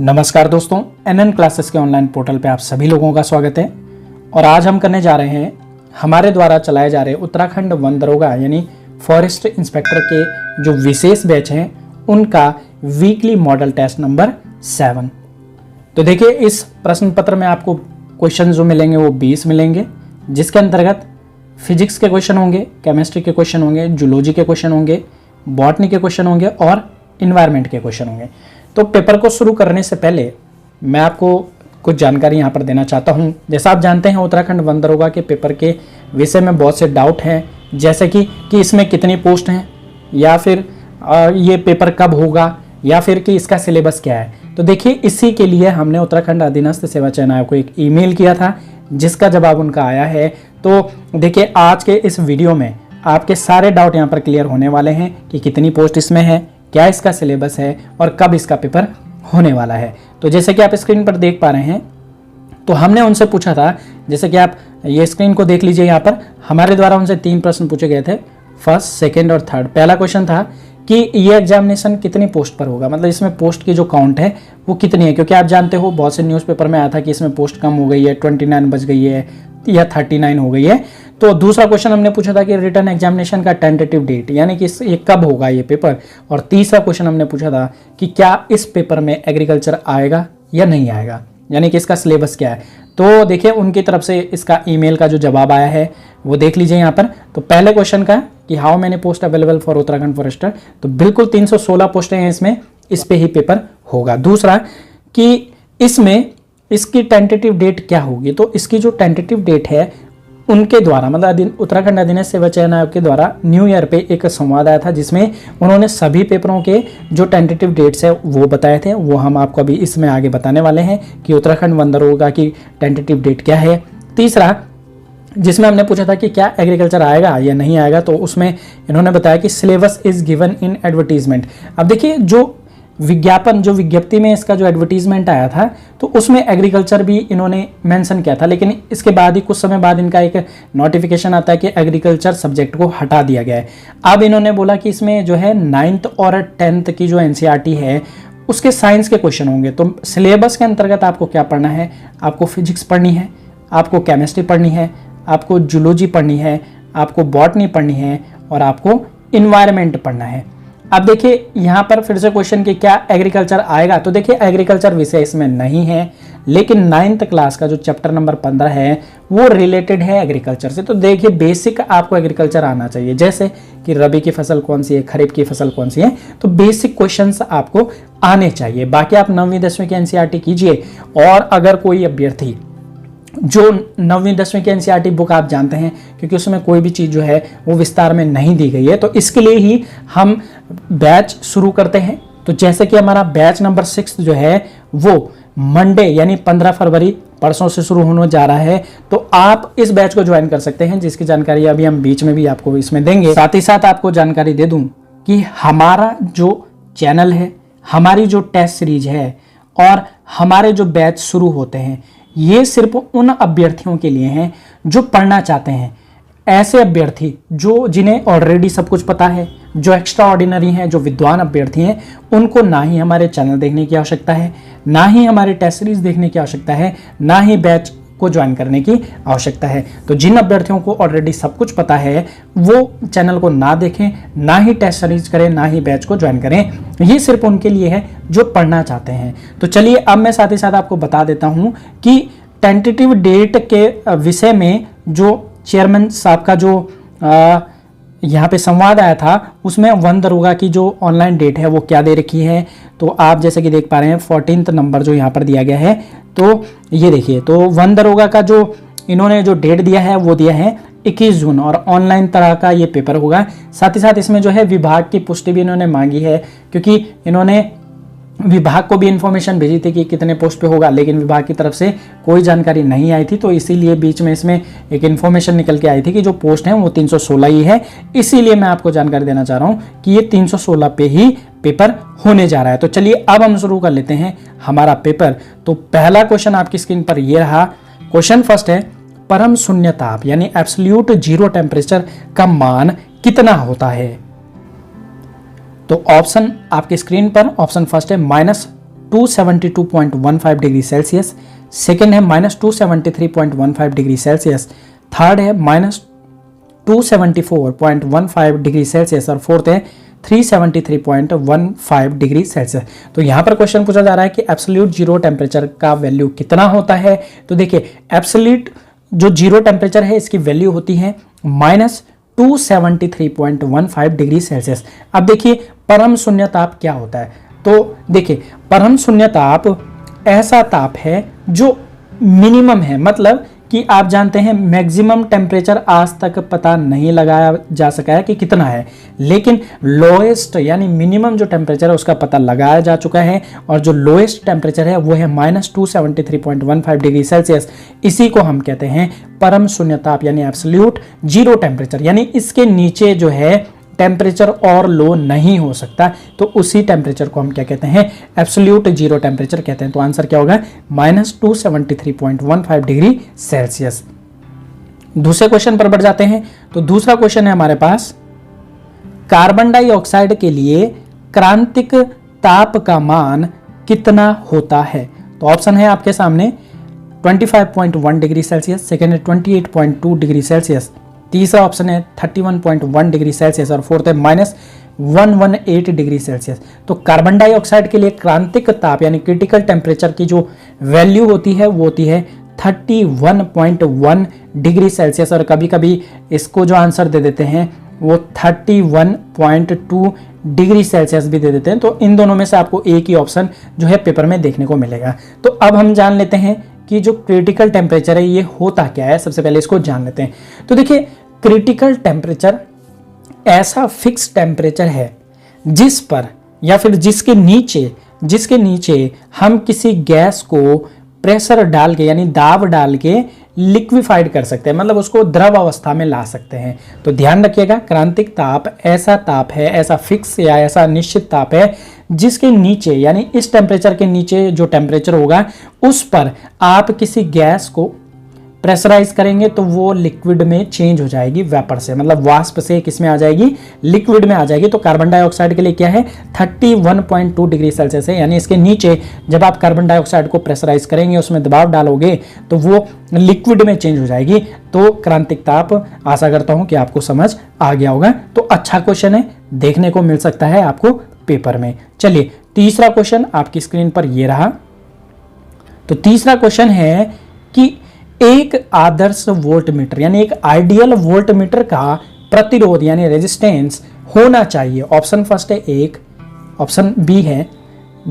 नमस्कार दोस्तों, NN classes के ऑनलाइन पोर्टल पे आप सभी लोगों का स्वागत है। और आज हम करने जा रहे हैं हमारे द्वारा चलाए जा रहे उत्तराखंड वन दरोगा यानी फॉरेस्ट इंस्पेक्टर के जो विशेष बैच हैं उनका वीकली मॉडल टेस्ट नंबर 7। तो देखिए, इस प्रश्न पत्र में आपको क्वेश्चन जो मिलेंगे वो 20 मिलेंगे, जिसके अंतर्गत फिजिक्स के क्वेश्चन होंगे, केमिस्ट्री के क्वेश्चन होंगे, जूलॉजी के क्वेश्चन होंगे, बॉटनी के क्वेश्चन होंगे और इन्वायरमेंट के क्वेश्चन होंगे। तो पेपर को शुरू करने से पहले मैं आपको कुछ जानकारी यहाँ पर देना चाहता हूँ। जैसा आप जानते हैं, उत्तराखंड वन दरोगा के पेपर के विषय में बहुत से डाउट हैं, जैसे कि इसमें कितनी पोस्ट हैं, या फिर ये पेपर कब होगा, या फिर कि इसका सिलेबस क्या है। तो देखिए, इसी के लिए हमने उत्तराखंड अधीनस्थ सेवा चयन आयोग को एक ईमेल किया था, जिसका जवाब उनका आया है। तो देखिए, आज के इस वीडियो में आपके सारे डाउट यहाँ पर क्लियर होने वाले हैं कि कितनी पोस्ट इसमें है, क्या इसका सिलेबस है और कब इसका पेपर होने वाला है। तो जैसे कि आप स्क्रीन पर देख पा रहे हैं, तो हमने उनसे पूछा था, जैसे कि आप ये स्क्रीन को देख लीजिए, यहाँ पर हमारे द्वारा उनसे 3 प्रश्न पूछे गए थे, फर्स्ट, सेकंड और थर्ड। पहला क्वेश्चन था कि ये एग्जामिनेशन कितनी पोस्ट पर होगा, मतलब इसमें पोस्ट की जो काउंट है वो कितनी है, क्योंकि आप जानते हो बहुत से न्यूज़पेपर में आया था कि इसमें पोस्ट कम हो गई है, 29 बच गई है या 39 हो गई है। तो दूसरा क्वेश्चन हमने पूछा था कि रिटन एग्जामिनेशन का टेंटेटिव डेट, यानी कि ये कब होगा ये पेपर। और तीसरा क्वेश्चन हमने पूछा था कि क्या इस पेपर में एग्रीकल्चर आएगा या नहीं आएगा, यानी कि इसका सिलेबस क्या है। तो देखिए, उनकी तरफ से इसका ईमेल का जो जवाब आया है वो देख लीजिए यहाँ पर। तो पहले क्वेश्चन का कि how many post available for Uttarakhand forester, तो बिल्कुल 316 पोस्टें हैं इसमें, इस पे ही पेपर होगा। दूसरा कि इसमें इसकी टेंटेटिव डेट क्या होगी, तो इसकी जो टेंटेटिव डेट है उनके द्वारा, मतलब उत्तराखंड अधीनस्थ सेवा चयन आयोग के द्वारा न्यू ईयर पे एक संवाद आया था, जिसमें उन्होंने सभी पेपरों के जो टेंटेटिव डेट्स है वो बताए थे। वो हम आपको अभी इसमें आगे बताने वाले हैं कि उत्तराखंड वन दरोगा की टेंटेटिव डेट क्या है। तीसरा, जिसमें हमने पूछा था कि क्या एग्रीकल्चर आएगा या नहीं आएगा, तो उसमें इन्होंने बताया कि syllabus is given in advertisement. अब देखिए, जो विज्ञापन, जो विज्ञप्ति में इसका जो एडवर्टीजमेंट आया था, तो उसमें एग्रीकल्चर भी इन्होंने मेंशन किया था, लेकिन इसके बाद ही कुछ समय बाद इनका एक नोटिफिकेशन आता है कि एग्रीकल्चर सब्जेक्ट को हटा दिया गया है। अब इन्होंने बोला कि इसमें जो है 9th और 10th की जो एनसीईआरटी है उसके साइंस के क्वेश्चन होंगे। तो सिलेबस के अंतर्गत आपको क्या पढ़ना है, आपको फिजिक्स पढ़नी है, आपको केमिस्ट्री पढ़नी है, आपको जूलॉजी पढ़नी है, आपको बॉटनी पढ़नी है और आपको इन्वायरमेंट पढ़ना है। अब देखिए, यहाँ पर फिर से क्वेश्चन कि क्या एग्रीकल्चर आएगा, तो देखिए एग्रीकल्चर विषय इसमें नहीं है, लेकिन 9th क्लास का जो चैप्टर नंबर 15 है वो रिलेटेड है एग्रीकल्चर से। तो देखिए, बेसिक आपको एग्रीकल्चर आना चाहिए, जैसे कि रबी की फसल कौन सी है, खरीफ की फसल कौन सी है, तो बेसिक क्वेश्चंस आपको आने चाहिए। बाकी आप 9वीं 10वीं की एनसीईआरटी कीजिए, और अगर कोई अभ्यर्थी जो 9वीं 10वीं की एनसीईआरटी बुक आप जानते हैं, क्योंकि उसमें कोई भी चीज़ जो है वो विस्तार में नहीं दी गई है, तो इसके लिए ही हम बैच शुरू करते हैं। तो जैसे कि हमारा बैच नंबर 6 जो है वो मंडे यानी 15 फरवरी परसों से शुरू होने जा रहा है। तो आप इस बैच को ज्वाइन कर सकते हैं, जिसकी जानकारी अभी हम बीच में भी आपको इसमें देंगे। साथ ही साथ आपको जानकारी दे दूं कि हमारा जो चैनल है, हमारी जो टेस्ट सीरीज है और हमारे जो बैच शुरू होते हैं, ये सिर्फ उन अभ्यर्थियों के लिए हैं जो पढ़ना चाहते हैं। ऐसे अभ्यर्थी जिन्हें ऑलरेडी सब कुछ पता है, जो एक्स्ट्रा ऑर्डिनरी हैं, जो विद्वान अभ्यर्थी हैं, उनको ना ही हमारे चैनल देखने की आवश्यकता है, ना ही हमारे टेस्ट सीरीज देखने की आवश्यकता है, ना ही बैच को ज्वाइन करने की आवश्यकता है। तो जिन अभ्यर्थियों को ऑलरेडी सब कुछ पता है वो चैनल को ना देखें, ना ही टेस्ट सीरीज करें, ना ही बैच को ज्वाइन करें। ये सिर्फ उनके लिए है जो पढ़ना चाहते हैं। तो चलिए, अब मैं साथ ही साथ आपको बता देता हूं कि टेंटेटिव डेट के विषय में जो चेयरमैन साहब का जो यहाँ पे संवाद आया था, उसमें वन दरोगा की जो ऑनलाइन डेट है वो क्या दे रखी है। तो आप जैसे कि देख पा रहे हैं 14th नंबर जो यहाँ पर दिया गया है, तो ये देखिए, तो वन दरोगा का जो इन्होंने जो डेट दिया है वो दिया है 21 जून, और ऑनलाइन तरह का ये पेपर होगा। साथ ही साथ इसमें जो है विभाग की पुष्टि भी इन्होंने मांगी है, क्योंकि इन्होंने विभाग को भी इंफॉर्मेशन भेजी थी कि कितने पोस्ट पे होगा, लेकिन विभाग की तरफ से कोई जानकारी नहीं आई थी। तो इसीलिए बीच में इसमें एक इन्फॉर्मेशन निकल के आई थी कि जो पोस्ट है वो 316 ही है। इसीलिए मैं आपको जानकारी देना चाह रहा हूँ कि ये 316 पे ही पेपर होने जा रहा है। तो चलिए, अब हम शुरू कर लेते हैं हमारा पेपर। तो पहला क्वेश्चन आपकी स्क्रीन पर ये रहा। क्वेश्चन फर्स्ट है, परम शून्य ताप यानी एब्सोल्यूट जीरो टेम्परेचर का मान कितना होता है। तो ऑप्शन आपकी स्क्रीन पर, ऑप्शन फर्स्ट है -272.15 डिग्री सेल्सियस, सेकेंड है -273.15 डिग्री सेल्सियस, थर्ड है -274.15 डिग्री सेल्सियस और फोर्थ है 373.15 डिग्री सेल्सियस। तो यहाँ पर क्वेश्चन पूछा जा रहा है कि एब्सोल्यूट जीरो टेम्परेचर का वैल्यू कितना होता है। तो देखिए एब्सोल्यूट जो जीरो टेम्परेचर है इसकी वैल्यू होती है -273.15 डिग्री सेल्सियस। अब देखिए परम शून्य ताप क्या होता है। तो देखिए परम शून्य ताप ऐसा ताप है जो मिनिमम है, मतलब कि आप जानते हैं मैक्सिमम टेम्परेचर आज तक पता नहीं लगाया जा सका है कि कितना है, लेकिन लोएस्ट यानी मिनिमम जो टेम्परेचर है उसका पता लगाया जा चुका है और जो लोएस्ट टेम्परेचर है वो है -273.15 डिग्री सेल्सियस। इसी को हम कहते हैं परम शून्य ताप यानी एब्सोल्यूट जीरो टेम्परेचर, यानी इसके नीचे जो है टेम्परेचर और लो नहीं हो सकता, तो उसी टेम्परेचर को हम क्या कहते हैं, एब्सोल्यूट जीरो टेम्परेचर कहते हैं। तो आंसर क्या होगा -273.15 डिग्री सेल्सियस। दूसरे क्वेश्चन पर बढ़ जाते हैं। तो दूसरा क्वेश्चन है हमारे पास, कार्बन डाइऑक्साइड के लिए क्रांतिक ताप का मान कितना होता है। तो ऑप्शन है आपके सामने 25.1 डिग्री सेल्सियस, सेकेंड है 28.2 डिग्री सेल्सियस, तीसरा ऑप्शन है 31.1 डिग्री सेल्सियस और फोर्थ है -118 डिग्री सेल्सियस। तो कार्बन डाइऑक्साइड के लिए क्रांतिक ताप यानी क्रिटिकल टेम्परेचर की जो वैल्यू होती है वो होती है 31.1 डिग्री सेल्सियस और कभी कभी इसको जो आंसर दे देते हैं वो 31.2 डिग्री सेल्सियस भी दे देते हैं। तो इन दोनों में से आपको एक ही ऑप्शन जो है पेपर में देखने को मिलेगा। तो अब हम जान लेते हैं कि जो क्रिटिकल टेम्परेचर है ये होता क्या है। सबसे पहले इसको जान लेते हैं। तो देखिए क्रिटिकल टेम्परेचर ऐसा फिक्स टेम्परेचर है जिस पर या फिर जिसके नीचे हम किसी गैस को प्रेशर डाल के यानी दाब डाल के लिक्विफाइड कर सकते हैं, मतलब उसको द्रव अवस्था में ला सकते हैं। तो ध्यान रखिएगा क्रांतिक ताप ऐसा ताप है, ऐसा फिक्स या ऐसा निश्चित ताप है जिसके नीचे यानी इस टेम्परेचर के नीचे जो टेम्परेचर होगा उस पर आप किसी गैस को प्रेशराइज करेंगे तो वो लिक्विड में चेंज हो जाएगी वेपर से, मतलब वाष्प से किस में आ जाएगी, लिक्विड में आ जाएगी। तो कार्बन डाइऑक्साइड के लिए क्या है 31.2 डिग्री सेल्सियस है, यानी इसके नीचे जब आप कार्बन डाइऑक्साइड को प्रेशराइज करेंगे उसमें दबाव डालोगे तो वो लिक्विड में चेंज हो जाएगी। तो क्रांतिक ताप आशा करता हूं कि आपको समझ आ गया होगा। तो अच्छा क्वेश्चन है, देखने को मिल सकता है आपको पेपर में। चलिए तीसरा क्वेश्चन आपकी स्क्रीन पर ये रहा। तो तीसरा क्वेश्चन है कि एक आदर्श वोल्टमीटर यानी एक आइडियल वोल्टमीटर का प्रतिरोध यानी रेजिस्टेंस होना चाहिए। ऑप्शन फर्स्ट है 1, ऑप्शन बी है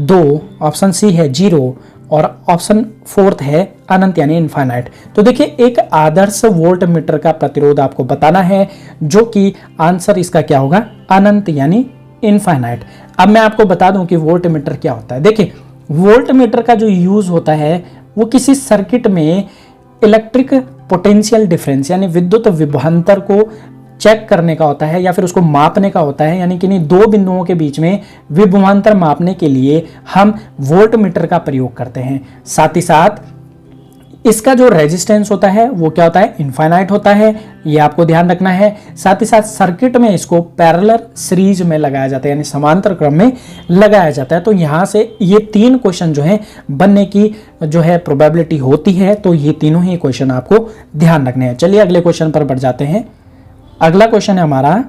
2, ऑप्शन सी है 0 और ऑप्शन फोर्थ है अनंत यानी इनफाइनाइट। तो देखिए एक आदर्श वोल्टमीटर का प्रतिरोध आपको बताना है, जो कि आंसर इसका क्या होगा, अनंत यानी इनफाइनाइट। अब मैं आपको बता दूं कि वोल्टमीटर क्या होता है। देखिए वोल्टमीटर का जो यूज होता है वो किसी सर्किट में इलेक्ट्रिक पोटेंशियल डिफरेंस यानी विद्युत विभवांतर को चेक करने का होता है या फिर उसको मापने का होता है, यानी कि दो बिंदुओं के बीच में विभवांतर मापने के लिए हम वोल्टमीटर का प्रयोग करते हैं। साथ ही साथ इसका जो रेजिस्टेंस होता है वो क्या होता है, इनफाइनाइट होता है, ये आपको ध्यान रखना है। साथ ही साथ सर्किट में इसको पैरेलल सीरीज में लगाया जाता है यानी समांतर क्रम में लगाया जाता है। तो यहाँ से ये 3 क्वेश्चन जो है बनने की जो है प्रोबेबिलिटी होती है। तो ये तीनों ही क्वेश्चन आपको ध्यान रखने हैं। चलिए अगले क्वेश्चन पर बढ़ जाते हैं। अगला क्वेश्चन है हमारा,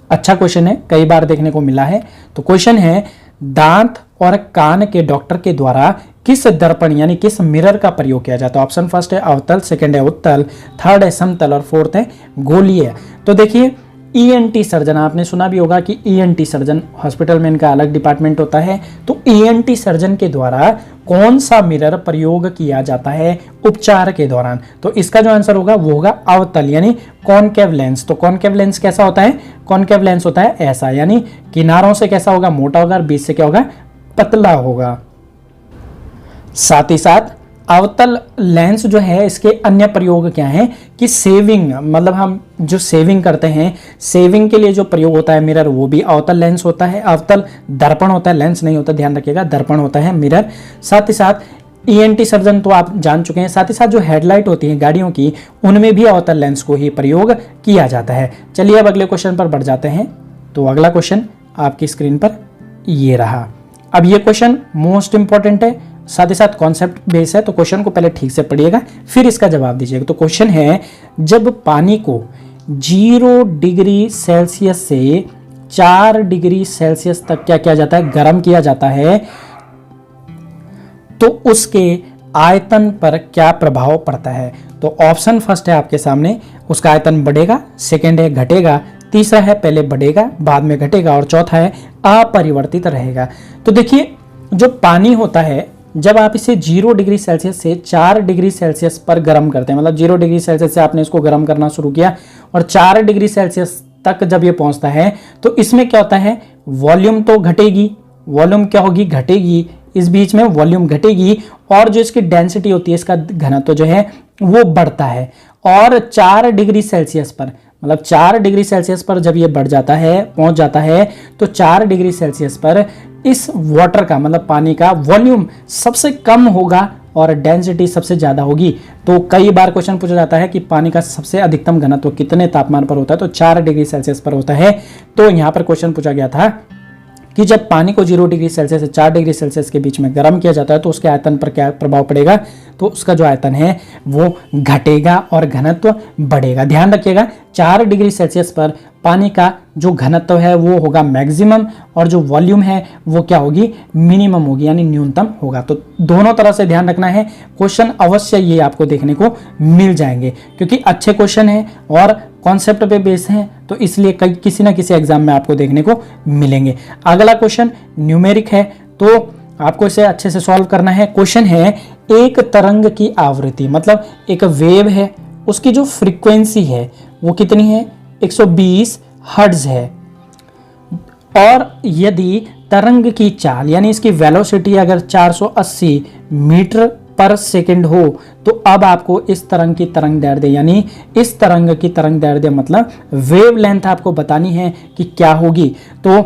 अच्छा क्वेश्चन है, कई बार देखने को मिला है। तो क्वेश्चन है दांत और कान के डॉक्टर के द्वारा किस दर्पण यानी किस मिरर का प्रयोग किया जाता है। ऑप्शन फर्स्ट है अवतल, सेकंड है उत्तल, थर्ड है समतल और फोर्थ है गोलीय। तो देखिए ईएनटी सर्जन, आपने सुना भी होगा कि ईएनटी सर्जन हॉस्पिटल में इनका अलग डिपार्टमेंट होता है। तो ईएनटी सर्जन के द्वारा कौन सा मिरर प्रयोग किया जाता है उपचार के दौरान। तो इसका जो आंसर होगा वो होगा अवतल यानी कॉनकेव लेंस। तो कॉनकेव लेंस कैसा होता है, कॉनकेव लेंस होता है ऐसा, यानी किनारों से कैसा होगा, मोटा होगा और बीच से क्या होगा, पतला होगा। साथ ही साथ अवतल लेंस जो है इसके अन्य प्रयोग क्या है कि सेविंग, मतलब हम जो सेविंग करते हैं, सेविंग के लिए जो प्रयोग होता है मिरर वो भी अवतल लेंस होता है। अवतल दर्पण होता है, लेंस नहीं होता, ध्यान रखिएगा, दर्पण होता है मिरर। साथ ही साथ ईएनटी सर्जन तो आप जान चुके हैं। साथ ही साथ जो हेडलाइट होती है गाड़ियों की उनमें भी अवतल लेंस को ही प्रयोग किया जाता है। चलिए अब अगले क्वेश्चन पर बढ़ जाते हैं। तो अगला क्वेश्चन आपकी स्क्रीन पर ये रहा। अब ये क्वेश्चन मोस्ट इंपॉर्टेंट है, साथ ही साथ कॉन्सेप्ट बेस है, तो क्वेश्चन को पहले ठीक से पढ़िएगा फिर इसका जवाब दीजिएगा। तो क्वेश्चन है, जब पानी को 0 डिग्री सेल्सियस से 4 डिग्री सेल्सियस तक क्या किया जाता है, गर्म किया जाता है, तो उसके आयतन पर क्या प्रभाव पड़ता है। तो ऑप्शन फर्स्ट है आपके सामने, उसका आयतन बढ़ेगा, सेकंड है घटेगा, तीसरा है पहले बढ़ेगा बाद में घटेगा, और चौथा है अपरिवर्तित रहेगा। तो देखिए, जो पानी होता है जब आप इसे 0 डिग्री सेल्सियस से 4 डिग्री सेल्सियस पर गर्म करते हैं, मतलब 0 डिग्री सेल्सियस से आपने इसको गर्म करना शुरू किया और 4 डिग्री सेल्सियस तक जब ये पहुंचता है, तो इसमें क्या होता है, वॉल्यूम तो घटेगी, वॉल्यूम क्या होगी, घटेगी, इस बीच में वॉल्यूम घटेगी, और जो इसकी डेंसिटी होती है, इसका घनत्व जो है वो बढ़ता है। और 4 डिग्री सेल्सियस पर, मतलब 4 डिग्री सेल्सियस पर जब ये बढ़ जाता है, पहुंच जाता है, तो 4 डिग्री सेल्सियस पर इस वाटर का, मतलब पानी का वॉल्यूम सबसे कम होगा और डेंसिटी सबसे ज़्यादा होगी। तो कई बार क्वेश्चन पूछा जाता है कि पानी का सबसे अधिकतम घनत्व कितने तापमान पर होता है, तो 4 डिग्री सेल्सियस पर होता है। तो यहाँ पर क्वेश्चन पूछा गया था कि जब पानी को 0 डिग्री सेल्सियस से 4 डिग्री सेल्सियस के बीच में गर्म किया जाता है, तो उसके आयतन पर क्या प्रभाव पड़ेगा, तो उसका जो आयतन है वो घटेगा और घनत्व बढ़ेगा। ध्यान रखिएगा, 4 डिग्री सेल्सियस पर पानी का जो घनत्व है वो होगा मैक्सिमम, और जो वॉल्यूम है वो क्या होगी, मिनिमम होगी, यानी न्यूनतम होगा। तो दोनों तरह से ध्यान रखना है, क्वेश्चन अवश्य ये आपको देखने को मिल जाएंगे, क्योंकि अच्छे क्वेश्चन हैं और कॉन्सेप्ट पे बेस हैं, तो इसलिए किसी ना किसी एग्जाम में आपको देखने को मिलेंगे। अगला क्वेश्चन न्यूमेरिक है, तो आपको इसे अच्छे से सॉल्व करना है। क्वेश्चन है, एक तरंग की आवृत्ति, मतलब एक वेव है, उसकी जो फ्रीक्वेंसी है वो कितनी है, 120 हर्ट्ज है, और यदि तरंग की चाल यानी इसकी वेलोसिटी अगर 480 मीटर पर सेकंड हो, तो अब आपको इस तरंग की तरंग दैर्ध्य, यानी इस तरंग की तरंग दैर्ध्य मतलब वेव लेंथ आपको बतानी है कि क्या होगी। तो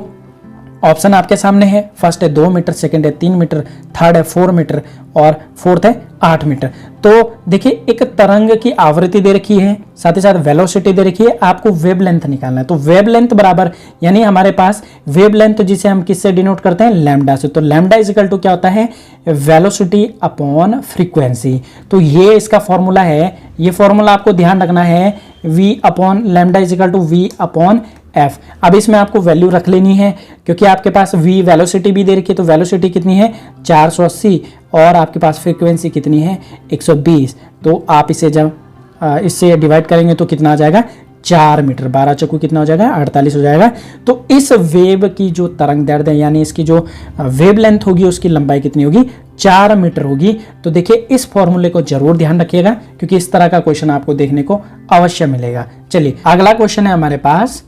ऑप्शन आपके सामने है, फर्स्ट है 2 मीटर, सेकंड है 3 मीटर, थर्ड है 4 मीटर और फोर्थ है 8 मीटर। तो देखिए, एक तरंग की आवृत्ति दे रखी है, साथ ही साथ वेलोसिटी दे रखी है, आपको वेव लेंथ निकालना है। तो वेव लेंथ बराबर, यानी हमारे पास वेव लेंथ जिसे हम किससे डिनोट करते हैं, लैम्डा से। तो लैम्डा इज इक्वल टू क्या होता है, वेलोसिटी अपॉन फ्रीक्वेंसी। तो ये इसका फॉर्मूला है, ये फॉर्मूला आपको ध्यान रखना है, v upon lambda is equal to v upon f। अब इसमें आपको वैल्यू रख लेनी है, क्योंकि आपके पास v वेलोसिटी भी दे रखी है, तो वेलोसिटी कितनी है 480, और आपके पास फ्रीक्वेंसी कितनी है 120। तो आप इसे जब इससे डिवाइड करेंगे तो कितना आ जाएगा, 4 मीटर, 12 चौकू कितना हो जाएगा, 48 हो जाएगा। तो इस वेव की जो तरंग दैर्ध्य यानी इसकी जो वेव लेंथ होगी उसकी लंबाई कितनी होगी, 4 मीटर होगी। तो देखिए, इस फॉर्मूले को जरूर ध्यान रखिएगा, क्योंकि इस तरह का क्वेश्चन आपको देखने को अवश्य मिलेगा। चलिए, अगला क्वेश्चन है हमारे पास,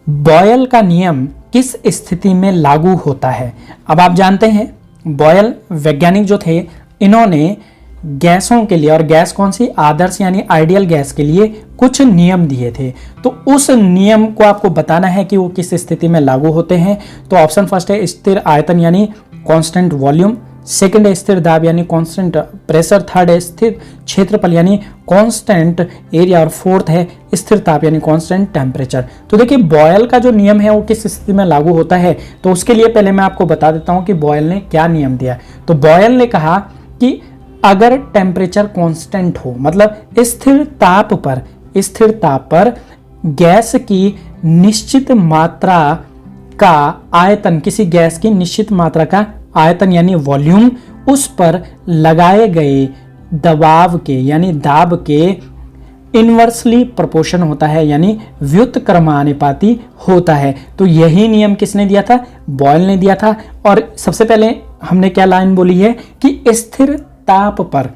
बॉयल का नियम किस स्थिति में लागू होता है। अब आप जानते हैं, बॉयल वैज्ञानिक जो थे, इन्होंने गैसों के लिए, और गैस कौन सी, आदर्श यानी आइडियल गैस के लिए कुछ नियम दिए थे। तो उस नियम को आपको बताना है कि वो किस स्थिति में लागू होते हैं। तो ऑप्शन फर्स्ट है स्थिर आयतन यानी कांस्टेंट वॉल्यूम, सेकंड है स्थिर दाब यानी कांस्टेंट प्रेशर, थर्ड है स्थिर क्षेत्रफल यानी कांस्टेंट एरिया, और फोर्थ है स्थिर ताप यानी कांस्टेंट टेम्परेचर। तो देखिए, बॉयल का जो नियम है वो किस स्थिति में लागू होता है, तो उसके लिए पहले मैं आपको बता देता हूं कि बॉयल ने क्या नियम दिया। तो बॉयल ने कहा कि अगर टेम्परेचर कांस्टेंट हो, मतलब स्थिर ताप पर गैस की निश्चित मात्रा का आयतन, किसी गैस की निश्चित मात्रा का आयतन यानी वॉल्यूम उस पर लगाए गए दबाव के यानी दाब के इनवर्सली प्रोपोर्शन होता है, यानी व्युत्क्रमानुपाती होता है। तो यही नियम किसने दिया था, बॉयल ने दिया था। और सबसे पहले हमने क्या लाइन बोली है कि स्थिर ताप पर।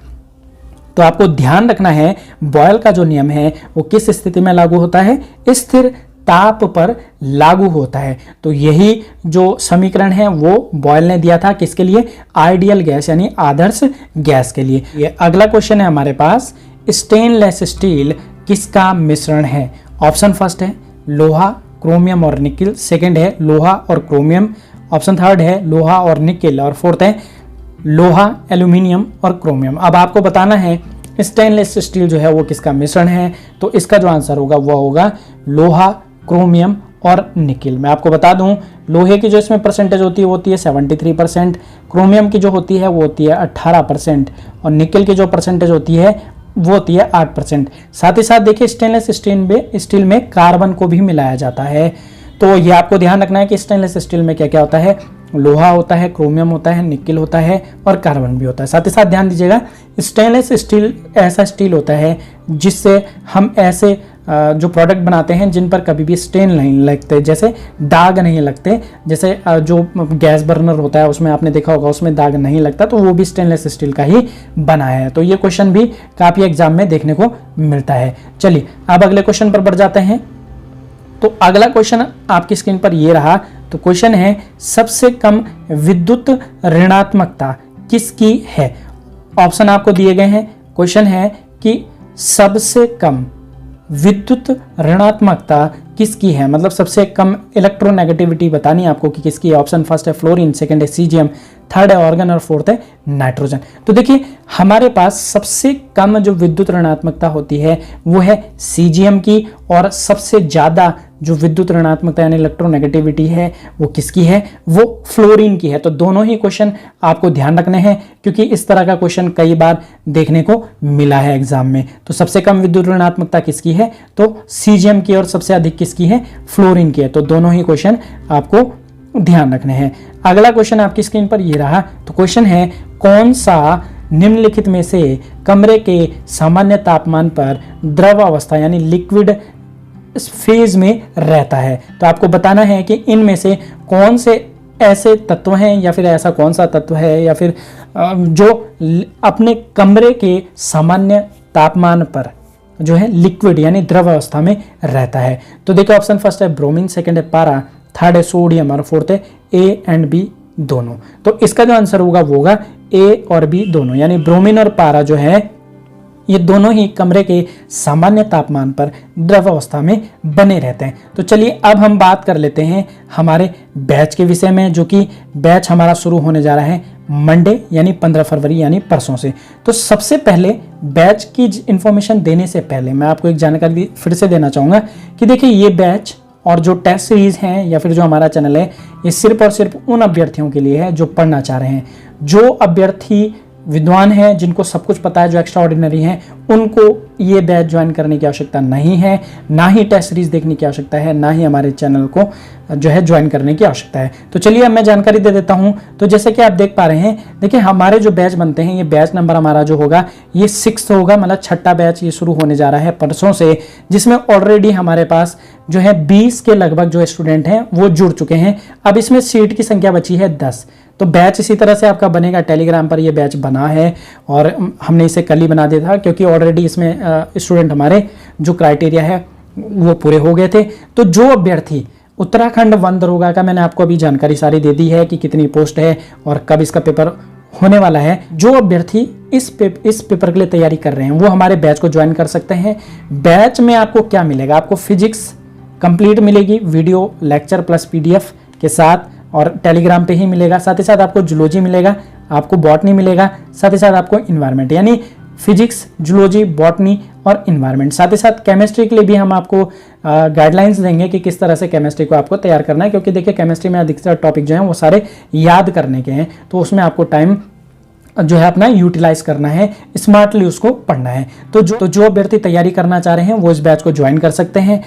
तो आपको ध्यान रखना है, बॉयल का जो नियम है वो किस स्थिति में लागू होता है, स्थिर ताप पर लागू होता है। तो यही जो समीकरण है वो बॉयल ने दिया था, किसके लिए, आइडियल गैस यानी आदर्श गैस के लिए। ये अगला क्वेश्चन है हमारे पास, स्टेनलेस स्टील किसका मिश्रण है। ऑप्शन फर्स्ट है लोहा, क्रोमियम और निकिल, सेकंड है लोहा और क्रोमियम, ऑप्शन थर्ड है लोहा और निकिल, और फोर्थ है लोहा, एल्यूमिनियम और क्रोमियम। अब आपको बताना है स्टेनलेस स्टील जो है वो किसका मिश्रण है। तो इसका जो आंसर होगा वो होगा लोहा, क्रोमियम और निकिल। मैं आपको बता दूं, लोहे की जो इसमें परसेंटेज होती है वो होती है 73%, क्रोमियम की जो होती है वो होती है 18% और निकिल की जो परसेंटेज होती है वो होती है 8%। साथ ही साथ देखिए स्टेनलेस स्टील में कार्बन को भी मिलाया जाता है। तो ये आपको ध्यान रखना है कि स्टेनलेस स्टील में क्या क्या होता है, लोहा होता है, क्रोमियम होता है, निकिल होता है और कार्बन भी होता है। साथ ही साथ ध्यान दीजिएगा, स्टेनलेस स्टील ऐसा स्टील होता है जिससे हम ऐसे जो प्रोडक्ट बनाते हैं जिन पर कभी भी स्टेन नहीं लगते, जैसे दाग नहीं लगते। जैसे जो गैस बर्नर होता है उसमें आपने देखा होगा उसमें दाग नहीं लगता, तो वो भी स्टेनलेस स्टील का ही बना है। तो ये क्वेश्चन भी काफ़ी एग्जाम में देखने को मिलता है। चलिए अब अगले क्वेश्चन पर बढ़ जाते हैं। तो अगला क्वेश्चन आपकी स्क्रीन पर ये रहा। तो क्वेश्चन है, सबसे कम विद्युत ऋणात्मकता किसकी है? ऑप्शन आपको दिए गए हैं। क्वेश्चन है कि सबसे कम विद्युत ऋणात्मकता किसकी है, मतलब सबसे कम इलेक्ट्रोनेगेटिविटी बतानी है आपको कि किसकी है। ऑप्शन फर्स्ट है फ्लोरीन, सेकंड है सीजियम, थर्ड है ऑर्गन और फोर्थ है नाइट्रोजन। तो देखिए हमारे पास सबसे कम जो विद्युत ऋणात्मकता होती है वो है सीजियम की, और सबसे ज़्यादा जो विद्युत ऋणात्मकता यानी इलेक्ट्रोनेगेटिविटी है वो किसकी है, वो फ्लोरीन की है। तो दोनों ही क्वेश्चन आपको ध्यान रखने हैं क्योंकि इस तरह का क्वेश्चन कई बार देखने को मिला है एग्जाम में। तो सबसे कम विद्युत ऋणात्मकता किसकी है, तो सीजियम की, और सबसे अधिक किसकी है, फ्लोरीन की है। तो दोनों ही क्वेश्चन आपको ध्यान रखने हैं। अगला क्वेश्चन आपकी स्क्रीन पर ये रहा। तो क्वेश्चन है, कौन सा निम्नलिखित में से कमरे के सामान्य तापमान पर द्रव अवस्था यानी लिक्विड फेज में रहता है? तो आपको बताना है कि इनमें से कौन से ऐसे तत्व हैं या फिर ऐसा कौन सा तत्व है या फिर जो अपने कमरे के सामान्य तापमान पर जो है लिक्विड यानी द्रव अवस्था में रहता है। तो देखिए ऑप्शन फर्स्ट है ब्रोमीन, सेकंड है पारा, थर्ड है सोडियम और फोर्थ है ए एंड बी दोनों। तो इसका जो आंसर होगा वो होगा ए और बी दोनों, यानी ब्रोमीन और पारा जो है ये दोनों ही कमरे के सामान्य तापमान पर द्रव अवस्था में बने रहते हैं। तो चलिए अब हम बात कर लेते हैं हमारे बैच के विषय में, जो कि बैच हमारा शुरू होने जा रहा है मंडे यानी 15 फरवरी यानी परसों से। तो सबसे पहले बैच की इंफॉर्मेशन देने से पहले मैं आपको एक जानकारी फिर से देना चाहूँगा कि देखिए ये बैच और जो टेस्ट सीरीज हैं या फिर जो हमारा चैनल है ये सिर्फ और सिर्फ उन अभ्यर्थियों के लिए है जो पढ़ना चाह रहे हैं। जो अभ्यर्थी विद्वान हैं, जिनको सब कुछ पता है, जो एक्स्ट्रा ऑर्डिनरी हैं, उनको ये बैच ज्वाइन करने की आवश्यकता नहीं है, ना ही टेस्ट सीरीज देखने की आवश्यकता है, ना ही हमारे चैनल को जो है ज्वाइन करने की आवश्यकता है। तो चलिए अब मैं जानकारी दे देता हूं। तो जैसे कि आप देख पा रहे हैं, देखिए हमारे जो बैच बनते हैं, ये बैच नंबर हमारा जो होगा ये 6 होगा, मतलब 6ठा बैच ये शुरू होने जा रहा है परसों से, जिसमें ऑलरेडी हमारे पास जो है 20 के लगभग जो स्टूडेंट हैं वो जुड़ चुके हैं। अब इसमें सीट की संख्या बची है 10। तो बैच इसी तरह से आपका बनेगा। टेलीग्राम पर ये बैच बना है और हमने इसे कल ही बना दिया था क्योंकि ऑलरेडी इसमें स्टूडेंट हमारे जो क्राइटेरिया है वो पूरे हो गए थे। तो जो अभ्यर्थी उत्तराखंड वन दरोगा का, मैंने आपको अभी जानकारी सारी दे दी है कि कितनी पोस्ट है और कब इसका पेपर होने वाला है। जो अभ्यर्थी इस पेपर के लिए तैयारी कर रहे हैं वो हमारे बैच को ज्वाइन कर सकते हैं। बैच में आपको क्या मिलेगा, आपको फिजिक्स कंप्लीट मिलेगी वीडियो लेक्चर प्लस पीडीएफ के साथ, और टेलीग्राम पे ही मिलेगा। साथ ही साथ आपको जूलॉजी मिलेगा, आपको बॉटनी मिलेगा, साथ ही साथ आपको इन्वायरमेंट यानी फिजिक्स, जूलॉजी, बॉटनी और इन्वायरमेंट। साथ ही साथ केमिस्ट्री के लिए भी हम आपको गाइडलाइंस देंगे कि किस तरह से केमिस्ट्री को आपको तैयार करना है, क्योंकि देखिए केमिस्ट्री में अधिकतर टॉपिक जो हैं वो सारे याद करने के हैं, तो उसमें आपको टाइम जो है अपना यूटिलाइज करना है, स्मार्टली उसको पढ़ना है। तो जो अभ्यर्थी तैयारी करना चाह रहे हैं वो इस बैच को ज्वाइन कर सकते हैं।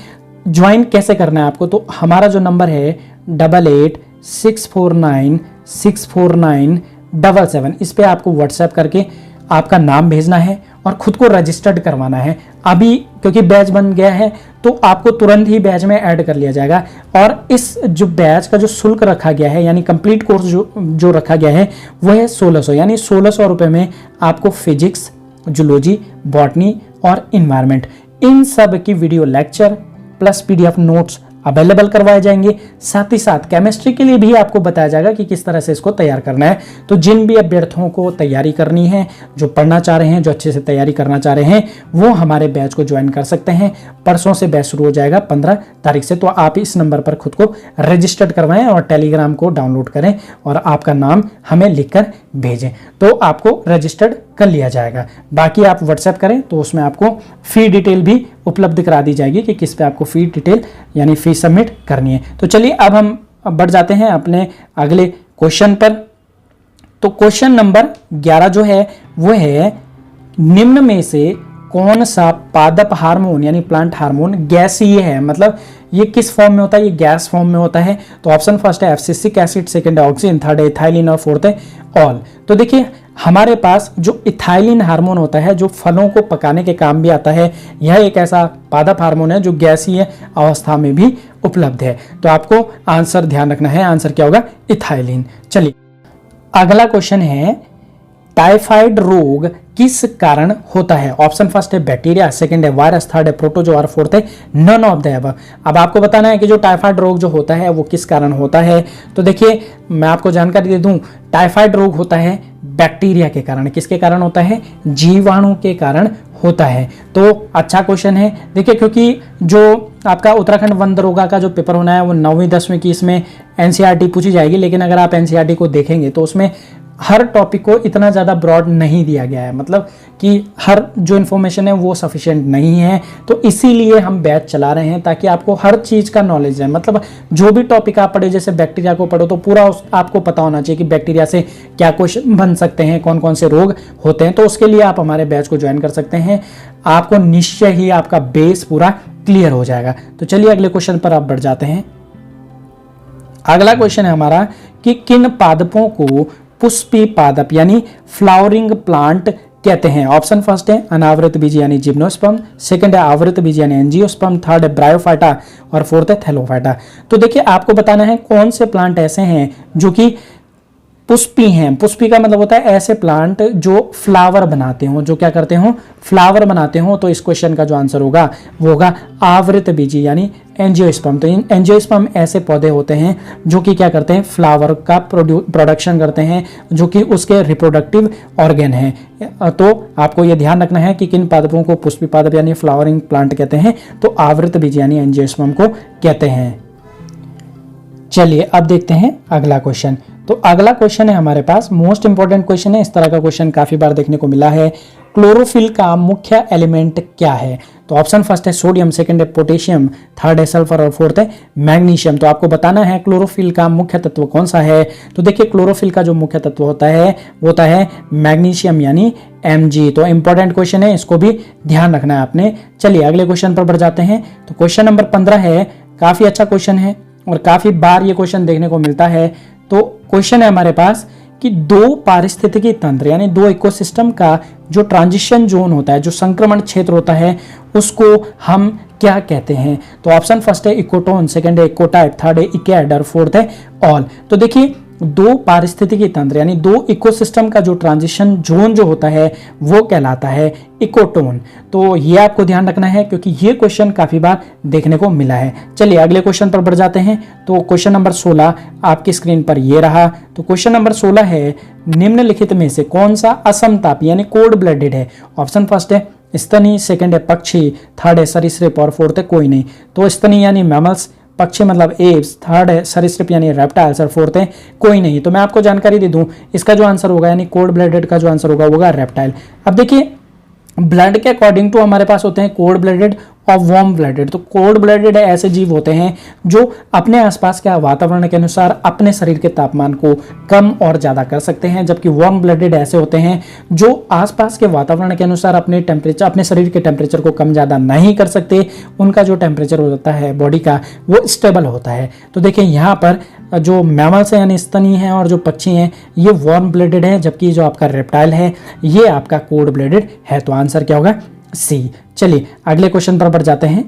ज्वाइन कैसे करना है आपको, तो हमारा जो नंबर है 8864964977, इस पे आपको व्हाट्सएप करके आपका नाम भेजना है और खुद को रजिस्टर्ड करवाना है। अभी क्योंकि बैच बन गया है तो आपको तुरंत ही बैच में ऐड कर लिया जाएगा। और इस जो बैच का जो शुल्क रखा गया है यानी कंप्लीट कोर्स जो रखा गया है वो है 1600, यानी 1600 रुपये में आपको फिजिक्स, जूलॉजी, बॉटनी और इन्वायरमेंट इन सब की video lecture plus PDF notes available करवाए जाएंगे। साथ ही साथ केमिस्ट्री के लिए भी आपको बताया जाएगा कि किस तरह से इसको तैयार करना है। तो जिन भी अभ्यर्थियों को तैयारी करनी है, जो पढ़ना चाह रहे हैं, जो अच्छे से तैयारी करना चाह रहे हैं, वो हमारे बैच को ज्वाइन कर सकते हैं। परसों से बैच शुरू हो जाएगा 15 तारीख से। तो आप इस नंबर पर खुद को रजिस्टर्ड करवाएं और टेलीग्राम को डाउनलोड करें और आपका नाम हमें लिखकर भेजें, तो आपको रजिस्टर्ड कर लिया जाएगा। बाकी आप व्हाट्सएप करें तो उसमें आपको फ़ी डिटेल भी उपलब्ध करा दी जाएगी कि किस पे आपको फ़ी डिटेल यानी फ़ी सबमिट करनी है। तो चलिए अब हम बढ़ जाते हैं अपने अगले क्वेश्चन पर। तो क्वेश्चन नंबर 11 जो है वो है, निम्न में से कौन सा पादप हार्मोन यानी प्लांट हार्मोन गैसीय है, मतलब ये किस फॉर्म में होता है, ये गैस फॉर्म में होता है। तो ऑप्शन फर्स्ट है एब्सिसिक एसिड, सेकंड है ऑक्सीजन, थर्ड है इथाइलिन और फोर्थ है ऑल। तो देखिए हमारे पास जो इथाइलिन हार्मोन होता है जो फलों को पकाने के काम भी आता है, यह एक ऐसा पादप हार्मोन है जो गैसीय अवस्था में भी उपलब्ध है। तो आपको आंसर ध्यान रखना है, आंसर क्या होगा, इथाइलिन। चलिए अगला क्वेश्चन है, टाइफाइड रोग किस कारण होता है। ऑप्शन फर्स्ट है बैक्टीरिया, सेकंड है वायरस, थर्ड है प्रोटोजोआ और फोर्थ है नन ऑफ द अबव। अब आपको बताना है कि जो टाइफाइड रोग जो होता है वो किस कारण होता है। तो देखिए मैं आपको जानकारी दे दूं, टाइफाइड रोग होता है बैक्टीरिया के कारण। किसके कारण होता है, जीवाणु के कारण होता है। तो अच्छा क्वेश्चन है देखिए, क्योंकि जो आपका उत्तराखंड वन दरोगा का जो पेपर होना है वो 9वीं 10वीं की इसमें एनसीईआरटी पूछी जाएगी, लेकिन अगर आप एनसीईआरटी को देखेंगे तो उसमें हर टॉपिक को इतना ज़्यादा ब्रॉड नहीं दिया गया है, मतलब कि हर जो इन्फॉर्मेशन है वो सफिशिएंट नहीं है। तो इसीलिए हम बैच चला रहे हैं ताकि आपको हर चीज़ का नॉलेज है, मतलब जो भी टॉपिक आप पढ़े, जैसे बैक्टीरिया को पढ़ो तो पूरा आपको पता होना चाहिए कि बैक्टीरिया से क्या क्वेश्चन बन सकते हैं, कौन कौन से रोग होते हैं। तो उसके लिए आप हमारे बैच को ज्वाइन कर सकते हैं, आपको निश्चय ही आपका बेस पूरा क्लियर हो जाएगा। तो चलिए अगले क्वेश्चन पर आप बढ़ जाते हैं। अगला क्वेश्चन है हमारा कि किन पादपों को पुष्पी पादप यानी फ्लावरिंग प्लांट कहते हैं। ऑप्शन फर्स्ट है अनावृत बीज यानी जिम्नोस्पर्म, सेकंड है आवृत बीज यानी एंजियोस्पर्म, थर्ड है ब्रायोफाइटा और फोर्थ है थैलोफाइटा। तो देखिए आपको बताना है कौन से प्लांट ऐसे हैं जो कि पुष्पी हैं। पुष्पी का मतलब होता है ऐसे प्लांट जो फ्लावर बनाते हो, जो क्या करते हो, फ्लावर बनाते हो। तो इस क्वेश्चन का जो आंसर होगा वो होगा आवृत बीजी यानी एंजियोस्पर्म। तो इन एंजियोस्पर्म ऐसे पौधे होते हैं जो कि क्या करते हैं, फ्लावर का प्रोडक्शन करते हैं, जो कि उसके रिप्रोडक्टिव ऑर्गन है। तो आपको ये ध्यान रखना है कि किन पादपों को पुष्पी पादप यानी फ्लावरिंग प्लांट कहते हैं, तो आवृत बीजी यानी एंजियोस्पर्म को कहते हैं। चलिए अब देखते हैं अगला क्वेश्चन। तो अगला क्वेश्चन है हमारे पास मोस्ट इंपॉर्टेंट क्वेश्चन है, इस तरह का क्वेश्चन काफी बार देखने को मिला है। क्लोरोफिल का मुख्य एलिमेंट क्या है। तो ऑप्शन फर्स्ट है सोडियम, सेकंड है पोटेशियम, थर्ड है सल्फर और फोर्थ है मैग्नीशियम। तो आपको बताना है क्लोरोफिल का मुख्य तत्व कौन सा है। तो देखिए क्लोरोफिल का जो मुख्य तत्व होता है मैग्नीशियम यानी Mg। तो इंपॉर्टेंट क्वेश्चन है, इसको भी ध्यान रखना है आपने। चलिए अगले क्वेश्चन पर बढ़ जाते हैं। तो क्वेश्चन नंबर 15 है, काफी अच्छा क्वेश्चन है और काफी बार ये क्वेश्चन देखने को मिलता है। तो क्वेश्चन है हमारे पास कि दो पारिस्थितिकी तंत्र यानी दो इकोसिस्टम का जो ट्रांजिशन जोन होता है, जो संक्रमण क्षेत्र होता है, उसको हम क्या कहते हैं। तो ऑप्शन फर्स्ट है इकोटोन, सेकंड है इकोटाइप, थर्ड है इकैड और फोर्थ है ऑल। तो देखिए दो पारिस्थितिकी तंत्र यानी दो इकोसिस्टम का जो ट्रांजिशन जोन जो होता है वो कहलाता है इकोटोन। तो ये आपको ध्यान रखना है क्योंकि ये क्वेश्चन काफी बार देखने को मिला है। चलिए अगले क्वेश्चन पर बढ़ जाते हैं। तो क्वेश्चन नंबर 16 आपकी स्क्रीन पर ये रहा। तो क्वेश्चन नंबर 16 है, निम्नलिखित में से कौन सा असमतापी यानी कोल्ड ब्लडेड है। ऑप्शन फर्स्ट है स्तनी, सेकंड है पक्षी, थर्ड है सरीसृप और फोर्थ है कोई नहीं। तो स्तनी यानी मैमल्स, पक्षी मतलब एप्स, थर्ड है सरीसृप यानी रेप्टाइल्स और फोर्थ है कोई नहीं। तो मैं आपको जानकारी दे दूं, इसका जो आंसर होगा यानी कोल्ड ब्लडेड का जो आंसर होगा वो होगा रेप्टाइल। अब देखिए ब्लड के अकॉर्डिंग टू हमारे पास होते हैं कोल्ड ब्लडेड और वार्म ब्लडेड। तो कोल्ड ब्लडेड ऐसे जीव होते हैं जो अपने आसपास के वातावरण के अनुसार अपने शरीर के तापमान को कम और ज़्यादा कर सकते हैं, जबकि वार्म ब्लडेड ऐसे होते हैं जो आसपास के वातावरण के अनुसार अपने शरीर के टेम्परेचर को कम ज़्यादा नहीं कर सकते। उनका जो टेम्परेचर होता है बॉडी का वो स्टेबल होता है। तो देखिए यहाँ पर जो मैमल्स हैं यानी स्तनी हैं और जो पक्षी हैं ये वार्म ब्लडेड है, जबकि जो आपका रेप्टाइल है ये आपका कोल्ड ब्लडेड है। तो आंसर क्या होगा, सी। चलिए अगले क्वेश्चन पर बढ़ जाते हैं।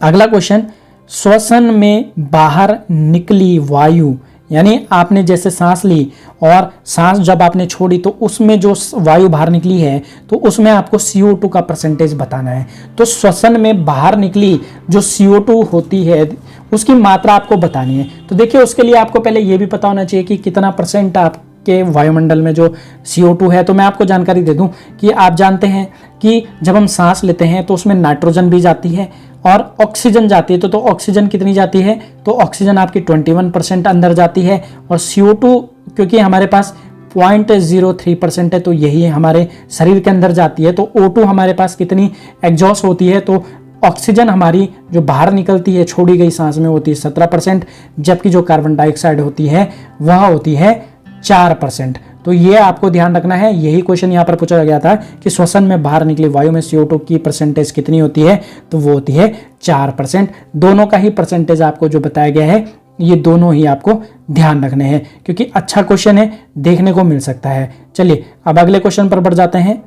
अगला क्वेश्चन, श्वसन में बाहर निकली वायु यानी आपने जैसे सांस ली और सांस जब आपने छोड़ी तो उसमें जो वायु बाहर निकली है तो उसमें आपको CO2 का परसेंटेज बताना है। तो श्वसन में बाहर निकली जो CO2 होती है उसकी मात्रा आपको बतानी है। तो देखिए उसके लिए आपको पहले ये भी पता होना चाहिए कि कितना % आपके वायुमंडल में जो CO2 है। तो मैं आपको जानकारी दे दूं कि आप जानते हैं कि जब हम सांस लेते हैं तो उसमें नाइट्रोजन भी जाती है और ऑक्सीजन जाती है। तो ऑक्सीजन कितनी जाती है, तो ऑक्सीजन आपकी 21% अंदर जाती है और CO2 क्योंकि हमारे पास 0.03% है, तो यही हमारे शरीर के अंदर जाती है। तो O2 हमारे पास कितनी एग्जॉस्ट होती है, तो ऑक्सीजन हमारी जो बाहर निकलती है छोड़ी गई सांस में होती है 17%, जबकि जो कार्बन डाइऑक्साइड होती है वह होती है 4%। तो ये आपको ध्यान रखना है। यही क्वेश्चन यहाँ पर पूछा गया था कि श्वसन में बाहर निकली वायु में CO2 की परसेंटेज कितनी होती है, तो वो होती है 4%। दोनों का ही परसेंटेज आपको जो बताया गया है, ये दोनों ही आपको ध्यान रखने हैं, क्योंकि अच्छा क्वेश्चन है, देखने को मिल सकता है। चलिए अब अगले क्वेश्चन पर बढ़ जाते हैं।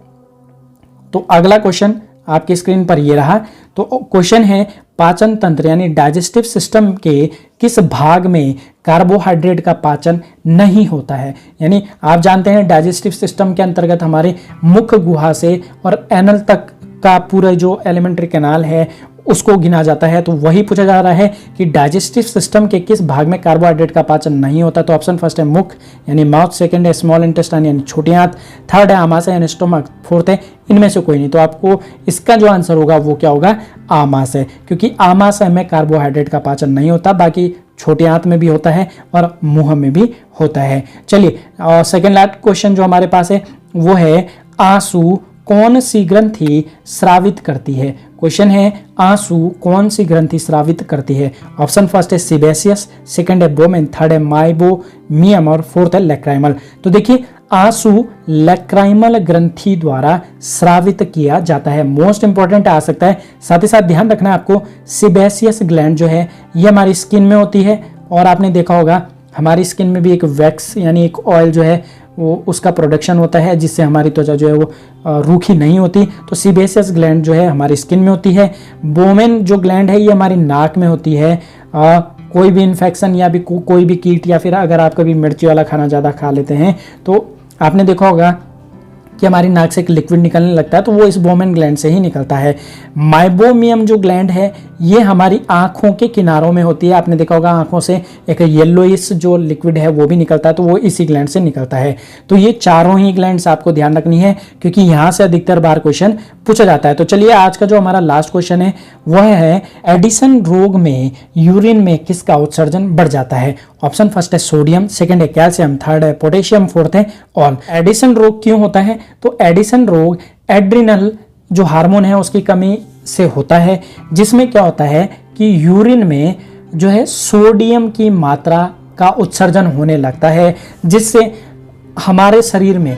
तो अगला क्वेश्चन आपकी स्क्रीन पर ये रहा। तो क्वेश्चन है पाचन तंत्र यानी डाइजेस्टिव सिस्टम के किस भाग में कार्बोहाइड्रेट का पाचन नहीं होता है। यानी आप जानते हैं डाइजेस्टिव सिस्टम के अंतर्गत हमारे मुख गुहा से और एनल तक का पूरा जो एलिमेंट्री कैनाल है उसको गिना जाता है। तो वही पूछा जा रहा है कि डाइजेस्टिव सिस्टम के किस भाग में कार्बोहाइड्रेट का पाचन नहीं होता। तो ऑप्शन फर्स्ट है मुख यानी माउथ, सेकंड है स्मॉल इंटेस्टाइन यानी छोटी आंत, थर्ड है आमाशय यानी स्टोमक, फोर्थ है इनमें से कोई नहीं। तो आपको इसका जो आंसर होगा वो क्या होगा, आमाशय, क्योंकि आमाशय में कार्बोहाइड्रेट का पाचन नहीं होता, बाकी छोटी आंत में भी होता है और मुंह में भी होता है। चलिए सेकेंड लास्ट क्वेश्चन जो हमारे पास है वो है आंसू कौन सी ग्रंथि स्रावित करती है। क्वेश्चन है आंसू कौन सी ग्रंथि स्रावित करती है। ऑप्शन फर्स्ट है सीबेसियस, सेकंड है बोमेन, थर्ड है माइबोमियम और फोर्थ है लैक्राइमल। तो देखिए आंसू लैक्राइमल ग्रंथि द्वारा स्रावित किया जाता है। मोस्ट इंपॉर्टेंट आ सकता है। साथ ही साथ ध्यान रखना है आपको, सीबेसियस ग्लैंड जो है ये हमारी स्किन में होती है, और आपने देखा होगा हमारी स्किन में भी एक वैक्स यानी एक ऑयल जो है वो उसका प्रोडक्शन होता है, जिससे हमारी त्वचा जो है वो रूखी नहीं होती। तो सीबेसियस ग्लैंड जो है हमारी स्किन में होती है। बोमेन जो ग्लैंड है ये हमारी नाक में होती है। कोई भी इन्फेक्शन या भी कोई भी कीट, या फिर अगर आप कभी मिर्ची वाला खाना ज़्यादा खा लेते हैं तो आपने देखा होगा कि हमारी नाक से एक लिक्विड निकलने लगता है, तो वो इस बोमेन ग्लैंड से ही निकलता है। माइबोमियम जो ग्लैंड है ये हमारी आंखों के किनारों में होती है। आपने देखा होगा आंखों से एक येलोइश जो लिक्विड है वो भी निकलता है, तो वो इसी ग्लैंड से निकलता है। तो ये चारों ही ग्लैंड्स आपको ध्यान रखनी है, क्योंकि यहाँ से अधिकतर बार क्वेश्चन पूछा जाता है। तो चलिए आज का जो हमारा लास्ट क्वेश्चन है वह है एडिसन रोग में यूरिन में किसका उत्सर्जन बढ़ जाता है। ऑप्शन फर्स्ट है सोडियम, सेकंड है कैल्शियम, थर्ड है पोटेशियम, फोर्थ है ऑल। एडिसन रोग क्यों होता है, तो एडिसन रोग एड्रिनल जो हार्मोन है उसकी कमी से होता है, जिसमें क्या होता है कि यूरिन में जो है सोडियम की मात्रा का उत्सर्जन होने लगता है, जिससे हमारे शरीर में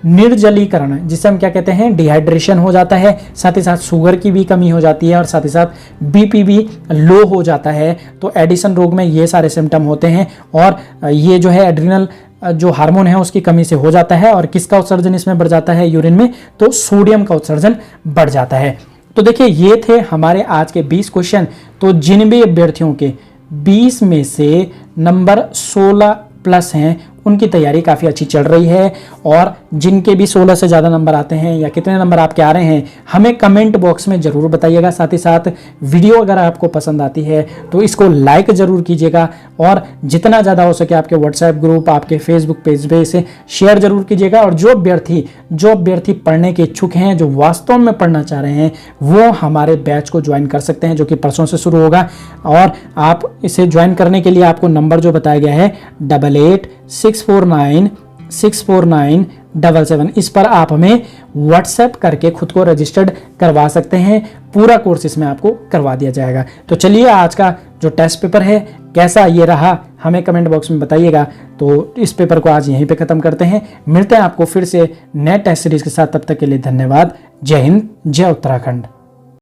निर्जलीकरण, जिसे हम क्या कहते हैं डिहाइड्रेशन हो जाता है। साथ ही साथ शुगर की भी कमी हो जाती है और साथ ही साथ बीपी भी लो हो जाता है। तो एडिसन रोग में ये सारे सिम्टम होते हैं, और ये जो है एड्रिनल जो हार्मोन है उसकी कमी से हो जाता है। और किसका उत्सर्जन इसमें बढ़ जाता है यूरिन में, तो सोडियम का उत्सर्जन बढ़ जाता है। तो देखिए ये थे हमारे आज के 20 क्वेश्चन। तो जिन भी अभ्यर्थियों के 20 में से नंबर 16 प्लस हैं उनकी तैयारी काफ़ी अच्छी चल रही है, और जिनके भी 16 से ज़्यादा नंबर आते हैं या कितने नंबर आपके आ रहे हैं हमें कमेंट बॉक्स में ज़रूर बताइएगा। साथ ही साथ वीडियो अगर आपको पसंद आती है तो इसको लाइक ज़रूर कीजिएगा, और जितना ज़्यादा हो सके आपके व्हाट्सएप ग्रुप, आपके फेसबुक पेज पे इसे शेयर ज़रूर कीजिएगा। और जो अभ्यर्थी पढ़ने के इच्छुक हैं, जो वास्तव में पढ़ना चाह रहे हैं, वो हमारे बैच को ज्वाइन कर सकते हैं, जो कि परसों से शुरू होगा। और आप इसे ज्वाइन करने के लिए आपको नंबर जो बताया गया है 8864964977, इस पर आप हमें व्हाट्सएप करके खुद को रजिस्टर्ड करवा सकते हैं। पूरा कोर्स इसमें आपको करवा दिया जाएगा। तो चलिए आज का जो टेस्ट पेपर है कैसा ये रहा हमें कमेंट बॉक्स में बताइएगा। तो इस पेपर को आज यहीं पे ख़त्म करते हैं। मिलते हैं आपको फिर से नए टेस्ट सीरीज के साथ। तब तक के लिए धन्यवाद। जय हिंद, जय उत्तराखंड।